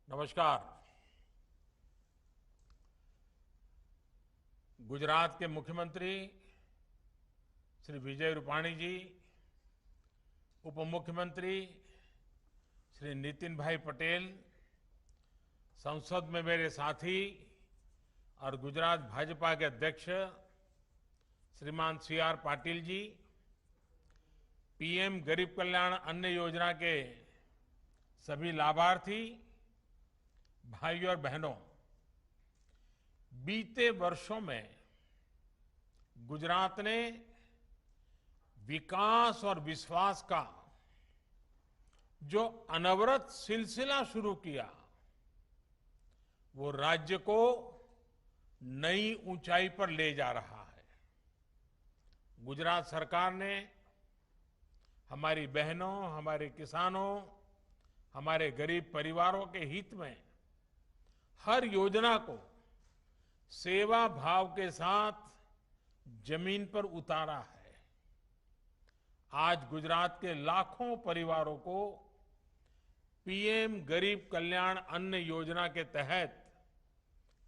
नमस्कार। गुजरात के मुख्यमंत्री श्री विजय रूपाणी जी, उप मुख्यमंत्री श्री नितिन भाई पटेल, संसद में मेरे साथी और गुजरात भाजपा के अध्यक्ष श्रीमान सी.आर. पाटिल जी, पीएम गरीब कल्याण अन्न योजना के सभी लाभार्थी भाइयों और बहनों, बीते वर्षों में गुजरात ने विकास और विश्वास का जो अनवरत सिलसिला शुरू किया, वो राज्य को नई ऊंचाई पर ले जा रहा है। गुजरात सरकार ने हमारी बहनों, हमारे किसानों, हमारे गरीब परिवारों के हित में हर योजना को सेवा भाव के साथ जमीन पर उतारा है। आज गुजरात के लाखों परिवारों को पीएम गरीब कल्याण अन्न योजना के तहत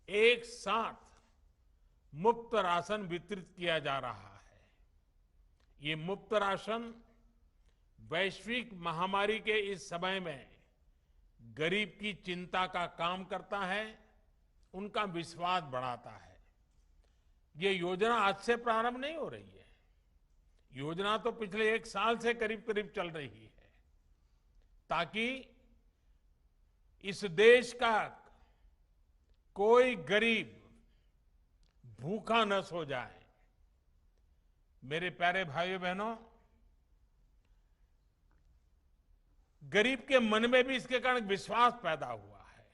एक साथ मुफ्त राशन वितरित किया जा रहा है। ये मुफ्त राशन वैश्विक महामारी के इस समय में गरीब की चिंता का काम करता है, उनका विश्वास बढ़ाता है। ये योजना आज से प्रारंभ नहीं हो रही है, योजना तो पिछले एक साल से करीब करीब चल रही है, ताकि इस देश का कोई गरीब भूखा न सो जाए। मेरे प्यारे भाइयों बहनों, गरीब के मन में भी इसके कारण विश्वास पैदा हुआ है।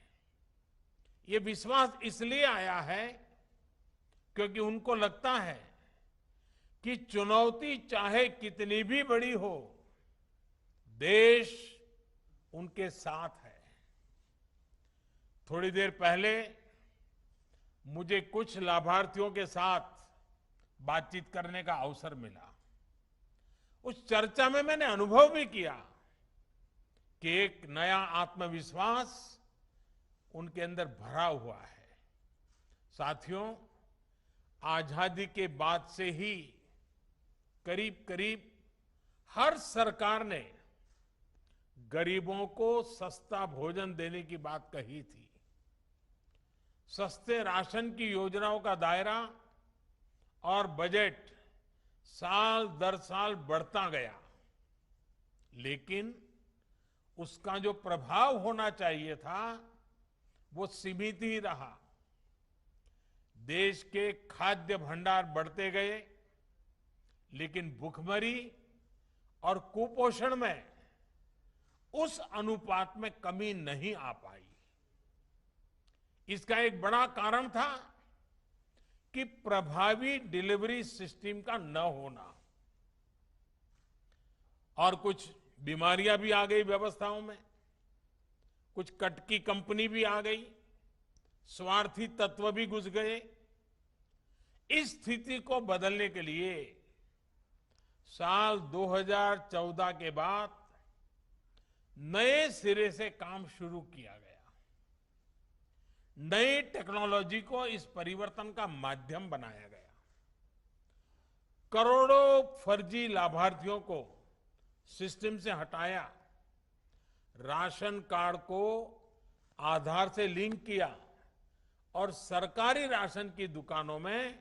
ये विश्वास इसलिए आया है क्योंकि उनको लगता है कि चुनौती चाहे कितनी भी बड़ी हो, देश उनके साथ है। थोड़ी देर पहले मुझे कुछ लाभार्थियों के साथ बातचीत करने का अवसर मिला। उस चर्चा में मैंने अनुभव भी किया कि एक नया आत्मविश्वास उनके अंदर भरा हुआ है। साथियों, आजादी के बाद से ही करीब करीब हर सरकार ने गरीबों को सस्ता भोजन देने की बात कही थी। सस्ते राशन की योजनाओं का दायरा और बजट साल दर साल बढ़ता गया, लेकिन उसका जो प्रभाव होना चाहिए था वो सीमित ही रहा। देश के खाद्य भंडार बढ़ते गए, लेकिन भूखमरी और कुपोषण में उस अनुपात में कमी नहीं आ पाई। इसका एक बड़ा कारण था कि प्रभावी डिलीवरी सिस्टम का न होना, और कुछ बीमारियां भी आ गई व्यवस्थाओं में, कुछ कटकी कंपनी भी आ गई, स्वार्थी तत्व भी घुस गए। इस स्थिति को बदलने के लिए साल 2014 के बाद नए सिरे से काम शुरू किया गया। नई टेक्नोलॉजी को इस परिवर्तन का माध्यम बनाया गया। करोड़ों फर्जी लाभार्थियों को सिस्टम से हटाया, राशन कार्ड को आधार से लिंक किया और सरकारी राशन की दुकानों में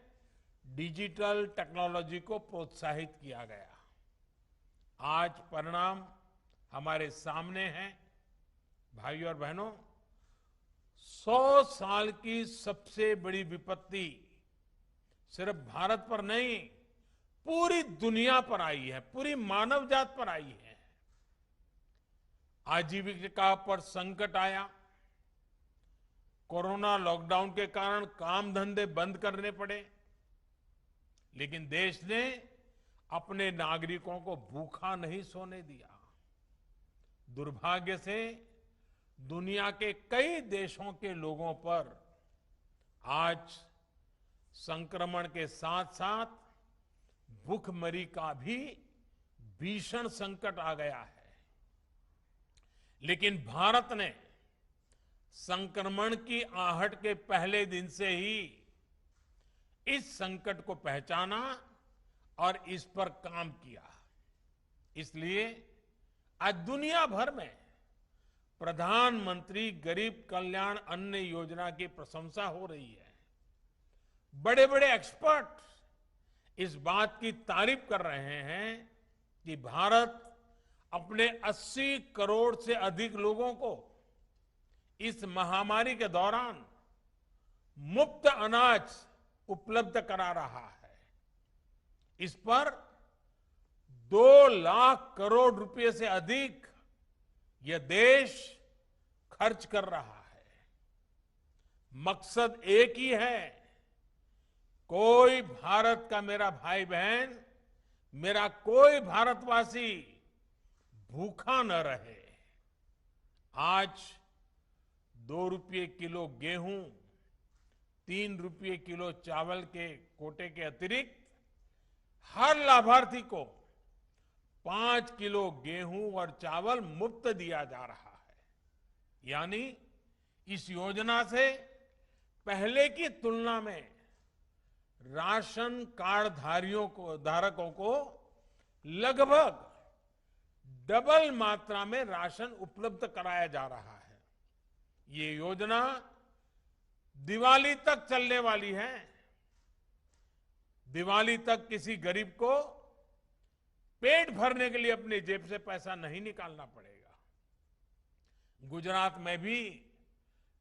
डिजिटल टेक्नोलॉजी को प्रोत्साहित किया गया। आज परिणाम हमारे सामने हैं। भाइयों और बहनों, 100 साल की सबसे बड़ी विपत्ति सिर्फ भारत पर नहीं, पूरी दुनिया पर आई है, पूरी मानव जात पर आई है। आजीविका पर संकट आया, कोरोना लॉकडाउन के कारण काम धंधे बंद करने पड़े, लेकिन देश ने अपने नागरिकों को भूखा नहीं सोने दिया। दुर्भाग्य से दुनिया के कई देशों के लोगों पर आज संक्रमण के साथ साथ भूखमरी का भी भीषण संकट आ गया है। लेकिन भारत ने संक्रमण की आहट के पहले दिन से ही इस संकट को पहचाना और इस पर काम किया। इसलिए आज दुनिया भर में प्रधानमंत्री गरीब कल्याण अन्न योजना की प्रशंसा हो रही है। बड़े बड़े एक्सपर्ट इस बात की तारीफ कर रहे हैं कि भारत अपने 80 करोड़ से अधिक लोगों को इस महामारी के दौरान मुफ्त अनाज उपलब्ध करा रहा है। इस पर 2 लाख करोड़ रुपए से अधिक यह देश खर्च कर रहा है। मकसद एक ही है, कोई भारत का मेरा भाई बहन, मेरा कोई भारतवासी भूखा न रहे। आज 2 रुपये किलो गेहूं, 3 रुपये किलो चावल के कोटे के अतिरिक्त हर लाभार्थी को 5 किलो गेहूं और चावल मुफ्त दिया जा रहा है। यानी इस योजना से पहले की तुलना में राशन कार्ड धारकों को लगभग डबल मात्रा में राशन उपलब्ध कराया जा रहा है। ये योजना दिवाली तक चलने वाली है। दिवाली तक किसी गरीब को पेट भरने के लिए अपनी जेब से पैसा नहीं निकालना पड़ेगा। गुजरात में भी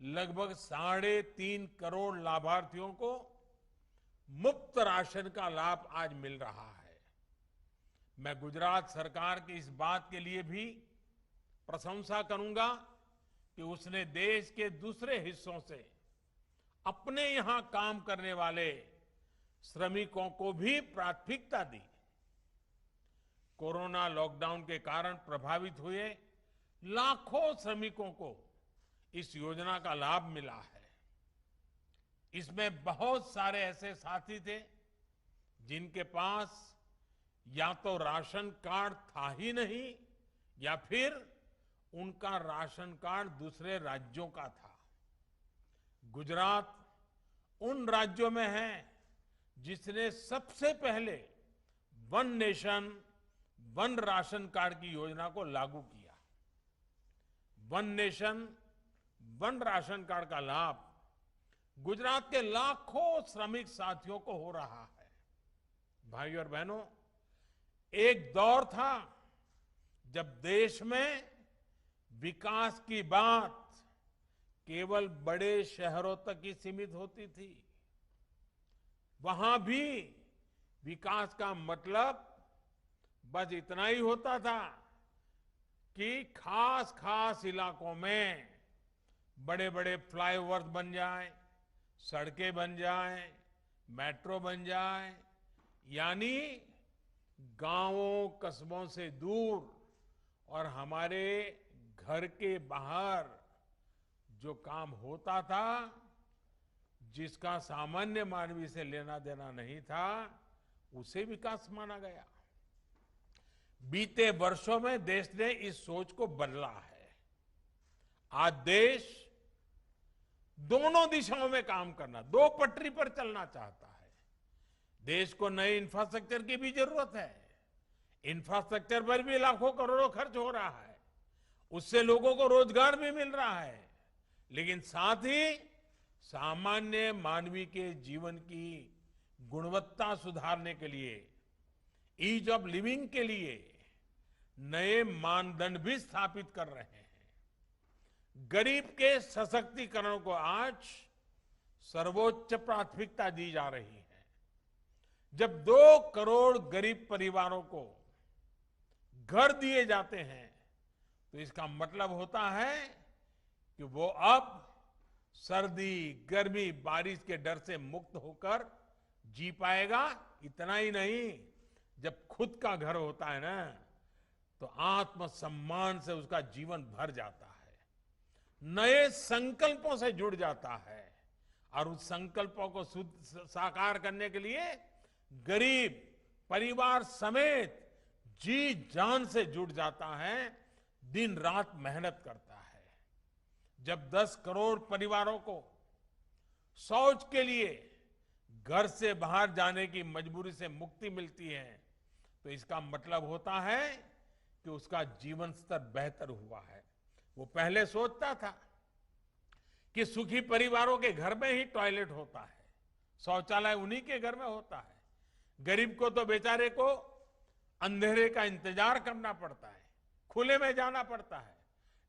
लगभग 3.5 करोड़ लाभार्थियों को मुफ्त राशन का लाभ आज मिल रहा है। मैं गुजरात सरकार की इस बात के लिए भी प्रशंसा करूंगा कि उसने देश के दूसरे हिस्सों से अपने यहां काम करने वाले श्रमिकों को भी प्राथमिकता दी। कोरोना लॉकडाउन के कारण प्रभावित हुए लाखों श्रमिकों को इस योजना का लाभ मिला है। इसमें बहुत सारे ऐसे साथी थे जिनके पास या तो राशन कार्ड था ही नहीं या फिर उनका राशन कार्ड दूसरे राज्यों का था। गुजरात उन राज्यों में है जिसने सबसे पहले one nation one ration card की योजना को लागू किया। One nation one ration card का लाभ गुजरात के लाखों श्रमिक साथियों को हो रहा है। भाइयों और बहनों, एक दौर था जब देश में विकास की बात केवल बड़े शहरों तक ही सीमित होती थी। वहां भी विकास का मतलब बस इतना ही होता था कि खास खास इलाकों में बड़े बड़े फ्लाईओवर बन जाएं, सड़कें बन जाएं, मेट्रो बन जाए, यानी गांवों कस्बों से दूर और हमारे घर के बाहर जो काम होता था, जिसका सामान्य मानवी से लेना देना नहीं था, उसे विकास माना गया। बीते वर्षों में देश ने इस सोच को बदला है। आज देश दोनों दिशाओं में काम करना, 2 पटरी पर चलना चाहता है। देश को नए इंफ्रास्ट्रक्चर की भी जरूरत है। इंफ्रास्ट्रक्चर पर भी लाखों करोड़ों खर्च हो रहा है, उससे लोगों को रोजगार भी मिल रहा है, लेकिन साथ ही सामान्य मानवी के जीवन की गुणवत्ता सुधारने के लिए, ईज ऑफ लिविंग के लिए नए मानदंड भी स्थापित कर रहे हैं। गरीब के सशक्तिकरण को आज सर्वोच्च प्राथमिकता दी जा रही है। जब 2 करोड़ गरीब परिवारों को घर दिए जाते हैं तो इसका मतलब होता है कि वो अब सर्दी, गर्मी, बारिश के डर से मुक्त होकर जी पाएगा। इतना ही नहीं, जब खुद का घर होता है ना, तो आत्मसम्मान से उसका जीवन भर जाता है, नए संकल्पों से जुड़ जाता है और उस संकल्पों को साकार करने के लिए गरीब परिवार समेत जी जान से जुट जाता है, दिन रात मेहनत करता है। जब 10 करोड़ परिवारों को शौच के लिए घर से बाहर जाने की मजबूरी से मुक्ति मिलती है, तो इसका मतलब होता है कि उसका जीवन स्तर बेहतर हुआ है। वो पहले सोचता था कि सुखी परिवारों के घर में ही टॉयलेट होता है, शौचालय उन्हीं के घर में होता है, गरीब को तो बेचारे को अंधेरे का इंतजार करना पड़ता है, खुले में जाना पड़ता है।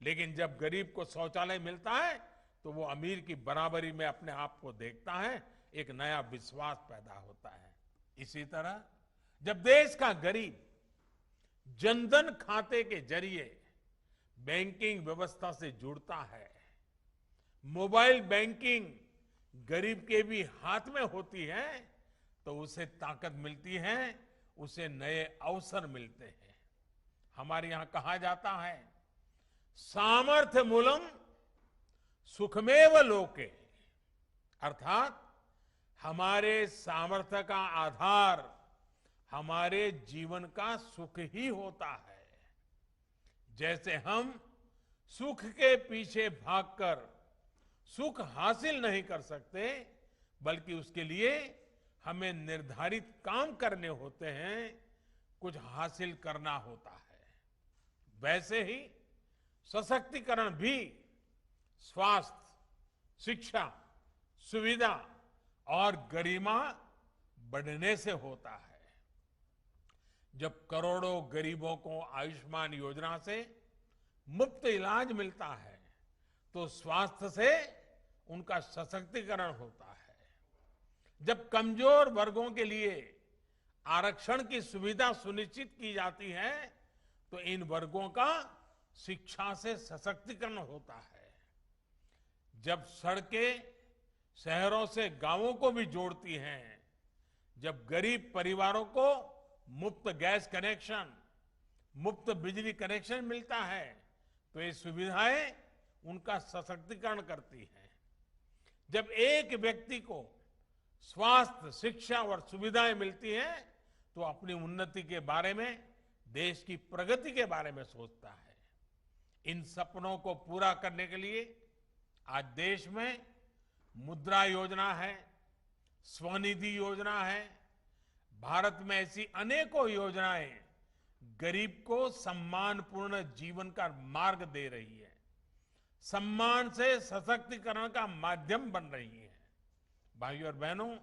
लेकिन जब गरीब को शौचालय मिलता है तो वो अमीर की बराबरी में अपने आप को देखता है, एक नया विश्वास पैदा होता है। इसी तरह जब देश का गरीब जनधन खाते के जरिए बैंकिंग व्यवस्था से जुड़ता है, मोबाइल बैंकिंग गरीब के भी हाथ में होती है, तो उसे ताकत मिलती है, उसे नए अवसर मिलते हैं। हमारे यहां कहा जाता है, सामर्थ्य मूलम सुखमेव लोके, अर्थात हमारे सामर्थ्य का आधार हमारे जीवन का सुख ही होता है। जैसे हम सुख के पीछे भागकर सुख हासिल नहीं कर सकते, बल्कि उसके लिए हमें निर्धारित काम करने होते हैं, कुछ हासिल करना होता है। वैसे ही सशक्तिकरण भी स्वास्थ्य, शिक्षा, सुविधा और गरिमा बढ़ने से होता है। जब करोड़ों गरीबों को आयुष्मान योजना से मुफ्त इलाज मिलता है, तो स्वास्थ्य से उनका सशक्तिकरण होता है। जब कमजोर वर्गों के लिए आरक्षण की सुविधा सुनिश्चित की जाती है, तो इन वर्गों का शिक्षा से सशक्तिकरण होता है। जब सड़कें शहरों से गांवों को भी जोड़ती हैं, जब गरीब परिवारों को मुफ्त गैस कनेक्शन, मुफ्त बिजली कनेक्शन मिलता है, तो ये सुविधाएं उनका सशक्तिकरण करती हैं। जब एक व्यक्ति को स्वास्थ्य, शिक्षा और सुविधाएं मिलती हैं, तो अपनी उन्नति के बारे में, देश की प्रगति के बारे में सोचता है। इन सपनों को पूरा करने के लिए आज देश में मुद्रा योजना है, स्वनिधि योजना है। भारत में ऐसी अनेकों योजनाएं गरीब को सम्मानपूर्ण जीवन का मार्ग दे रही है, सम्मान से सशक्तिकरण का माध्यम बन रही है। भाइयों और बहनों,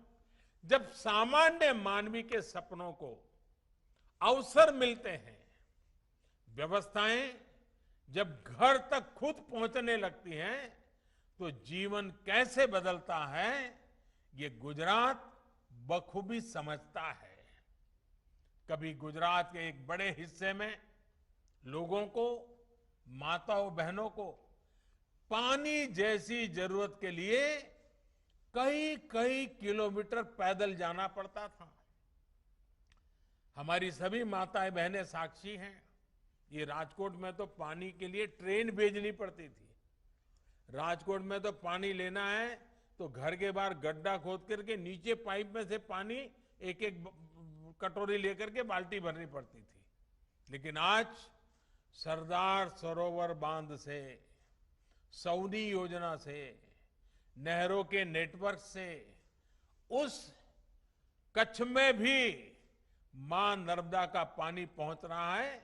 जब सामान्य मानवी के सपनों को अवसर मिलते हैं, व्यवस्थाएं जब घर तक खुद पहुंचने लगती हैं, तो जीवन कैसे बदलता है, ये गुजरात बखूबी समझता है। कभी गुजरात के एक बड़े हिस्से में लोगों को, माताओं बहनों को पानी जैसी जरूरत के लिए कई कई किलोमीटर पैदल जाना पड़ता था। हमारी सभी माताएं बहनें साक्षी हैं। ये राजकोट में तो पानी के लिए ट्रेन भेजनी पड़ती थी। राजकोट में तो पानी लेना है तो घर के बाहर गड्ढा खोद करके नीचे पाइप में से पानी एक एक कटोरी लेकर के बाल्टी भरनी पड़ती थी। लेकिन आज सरदार सरोवर बांध से, सौनी योजना से, नहरों के नेटवर्क से उस कच्छ में भी मां नर्मदा का पानी पहुंच रहा है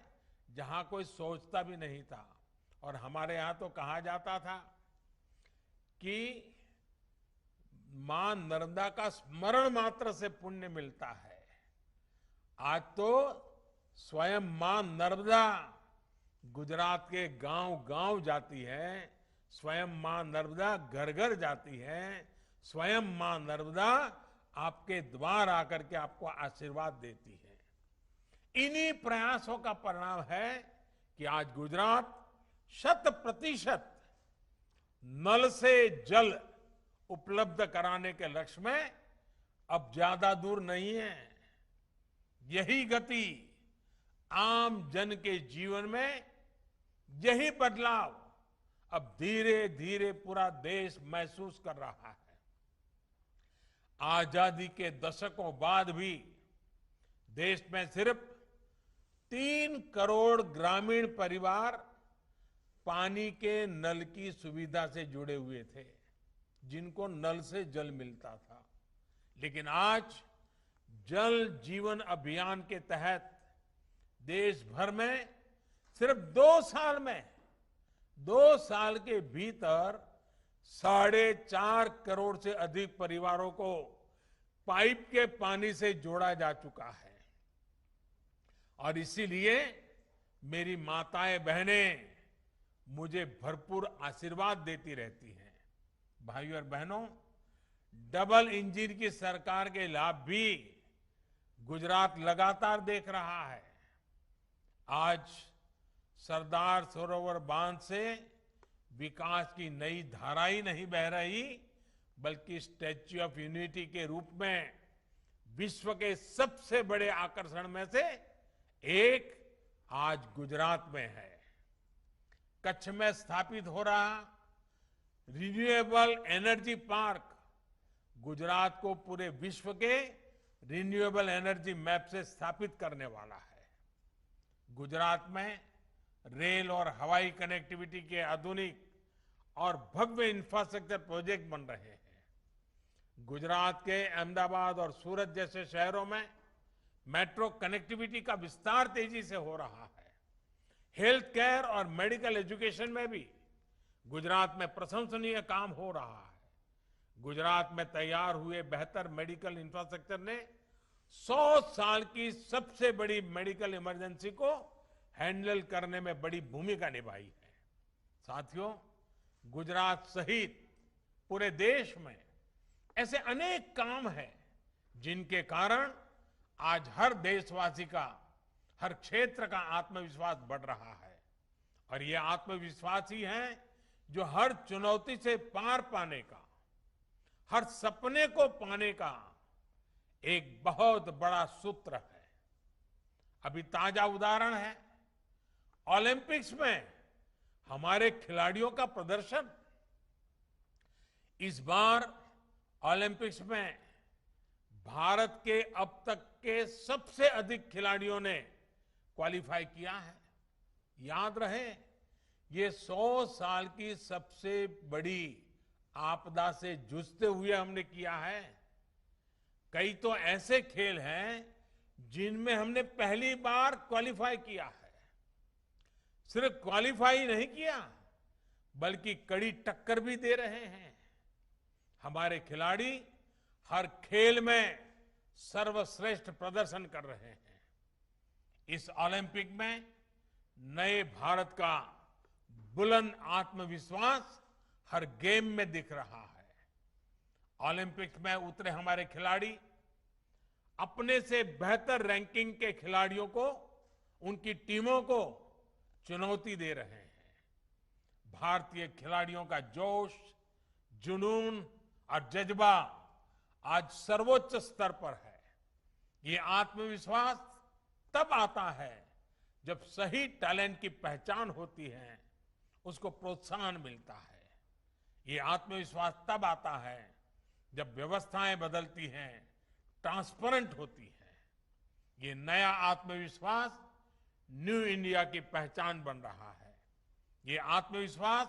जहां कोई सोचता भी नहीं था। और हमारे यहां तो कहा जाता था कि मां नर्मदा का स्मरण मात्र से पुण्य मिलता है। आज तो स्वयं मां नर्मदा गुजरात के गांव गांव जाती है, स्वयं मां नर्मदा घर घर जाती है, स्वयं मां नर्मदा आपके द्वार आकर के आपको आशीर्वाद देती है। इन्हीं प्रयासों का परिणाम है कि आज गुजरात 100% नल से जल उपलब्ध कराने के लक्ष्य में अब ज्यादा दूर नहीं है। यही गति आम जन के जीवन में, यही बदलाव अब धीरे धीरे पूरा देश महसूस कर रहा है। आजादी के दशकों बाद भी देश में सिर्फ 3 करोड़ ग्रामीण परिवार पानी के नल की सुविधा से जुड़े हुए थे, जिनको नल से जल मिलता था। लेकिन आज जल जीवन अभियान के तहत देश भर में सिर्फ 2 साल के भीतर 4.5 करोड़ से अधिक परिवारों को पाइप के पानी से जोड़ा जा चुका है। और इसीलिए मेरी माताएं बहनें मुझे भरपूर आशीर्वाद देती रहती हैं। भाइयों और बहनों, डबल इंजन की सरकार के लाभ भी गुजरात लगातार देख रहा है। आज सरदार सरोवर बांध से विकास की नई धारा ही नहीं बह रही, बल्कि स्टैच्यू ऑफ यूनिटी के रूप में विश्व के सबसे बड़े आकर्षण में से एक आज गुजरात में है। कच्छ में स्थापित हो रहा रिन्यूएबल एनर्जी पार्क गुजरात को पूरे विश्व के रिन्यूएबल एनर्जी मैप से स्थापित करने वाला है। गुजरात में रेल और हवाई कनेक्टिविटी के आधुनिक और भव्य इंफ्रास्ट्रक्चर प्रोजेक्ट बन रहे हैं। गुजरात के अहमदाबाद और सूरत जैसे शहरों में मेट्रो कनेक्टिविटी का विस्तार तेजी से हो रहा है। हेल्थ केयर और मेडिकल एजुकेशन में भी गुजरात में प्रशंसनीय काम हो रहा है। गुजरात में तैयार हुए बेहतर मेडिकल इंफ्रास्ट्रक्चर ने 100 साल की सबसे बड़ी मेडिकल इमरजेंसी को हैंडल करने में बड़ी भूमिका निभाई है। साथियों, गुजरात सहित पूरे देश में ऐसे अनेक काम हैं जिनके कारण आज हर देशवासी का, हर क्षेत्र का आत्मविश्वास बढ़ रहा है। और ये आत्मविश्वास ही है जो हर चुनौती से पार पाने का, हर सपने को पाने का एक बहुत बड़ा सूत्र है। अभी ताजा उदाहरण है ओलंपिक्स में हमारे खिलाड़ियों का प्रदर्शन। इस बार ओलंपिक्स में भारत के अब तक के सबसे अधिक खिलाड़ियों ने क्वालिफाई किया है। याद रहे, ये 100 साल की सबसे बड़ी आपदा से जूझते हुए हमने किया है। कई तो ऐसे खेल हैं जिनमें हमने पहली बार क्वालिफाई किया है। सिर्फ क्वालिफाई नहीं किया, बल्कि कड़ी टक्कर भी दे रहे हैं। हमारे खिलाड़ी हर खेल में सर्वश्रेष्ठ प्रदर्शन कर रहे हैं। इस ओलंपिक में नए भारत का बुलंद आत्मविश्वास हर गेम में दिख रहा है। ओलंपिक्स में उतरे हमारे खिलाड़ी अपने से बेहतर रैंकिंग के खिलाड़ियों को, उनकी टीमों को चुनौती दे रहे हैं। भारतीय खिलाड़ियों का जोश, जुनून और जज्बा आज सर्वोच्च स्तर पर है। ये आत्मविश्वास तब आता है जब सही टैलेंट की पहचान होती है, उसको प्रोत्साहन मिलता है। ये आत्मविश्वास तब आता है जब व्यवस्थाएं बदलती हैं, ट्रांसपेरेंट होती हैं। ये नया आत्मविश्वास न्यू इंडिया की पहचान बन रहा है। ये आत्मविश्वास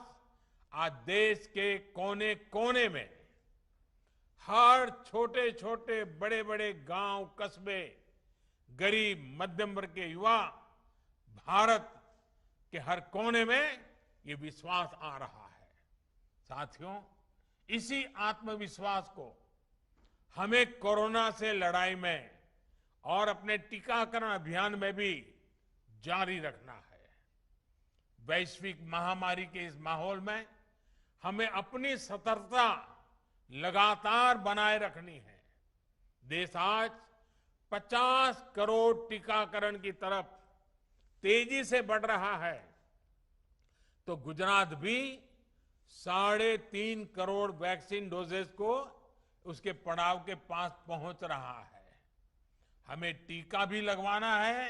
आज देश के कोने कोने में, हर छोटे छोटे बड़े बड़े गांव, कस्बे, गरीब मध्यम वर्ग के युवा, भारत के हर कोने में ये विश्वास आ रहा है। साथियों, इसी आत्मविश्वास को हमें कोरोना से लड़ाई में और अपने टीकाकरण अभियान में भी जारी रखना है। वैश्विक महामारी के इस माहौल में हमें अपनी सतर्कता लगातार बनाए रखनी है। देश आज 50 करोड़ टीकाकरण की तरफ तेजी से बढ़ रहा है, तो गुजरात भी 3.5 करोड़ वैक्सीन डोजेस को उसके पड़ाव के पास पहुंच रहा है। हमें टीका भी लगवाना है,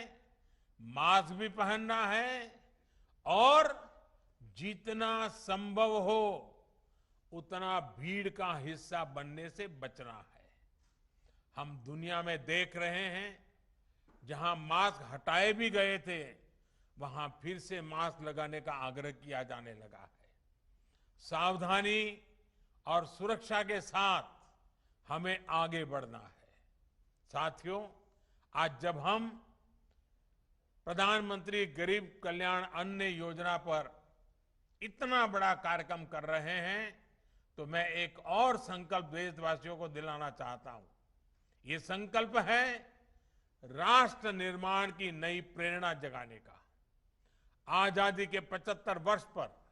मास्क भी पहनना है और जितना संभव हो उतना भीड़ का हिस्सा बनने से बचना है। हम दुनिया में देख रहे हैं, जहां मास्क हटाए भी गए थे, वहां फिर से मास्क लगाने का आग्रह किया जाने लगा है। सावधानी और सुरक्षा के साथ हमें आगे बढ़ना है। साथियों, आज जब हम प्रधानमंत्री गरीब कल्याण अन्न योजना पर इतना बड़ा कार्यक्रम कर रहे हैं, तो मैं एक और संकल्प देशवासियों को दिलाना चाहता हूं। ये संकल्प है राष्ट्र निर्माण की नई प्रेरणा जगाने का। आजादी के 75 वर्ष पर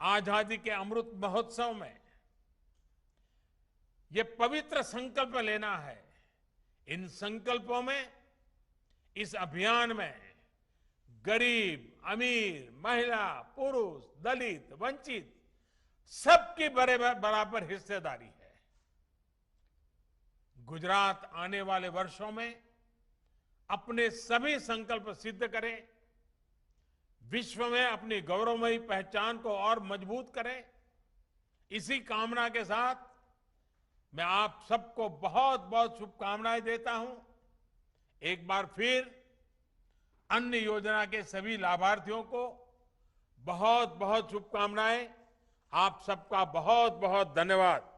आजादी के अमृत महोत्सव में ये पवित्र संकल्प लेना है। इन संकल्पों में, इस अभियान में गरीब, अमीर, महिला, पुरुष, दलित, वंचित सबकी बराबर हिस्सेदारी है। गुजरात आने वाले वर्षों में अपने सभी संकल्प सिद्ध करे, विश्व में अपनी गौरवमयी पहचान को और मजबूत करे। इसी कामना के साथ मैं आप सबको बहुत बहुत शुभकामनाएं देता हूं। एक बार फिर अन्न योजना के सभी लाभार्थियों को बहुत बहुत शुभकामनाएं। आप सबका बहुत बहुत धन्यवाद।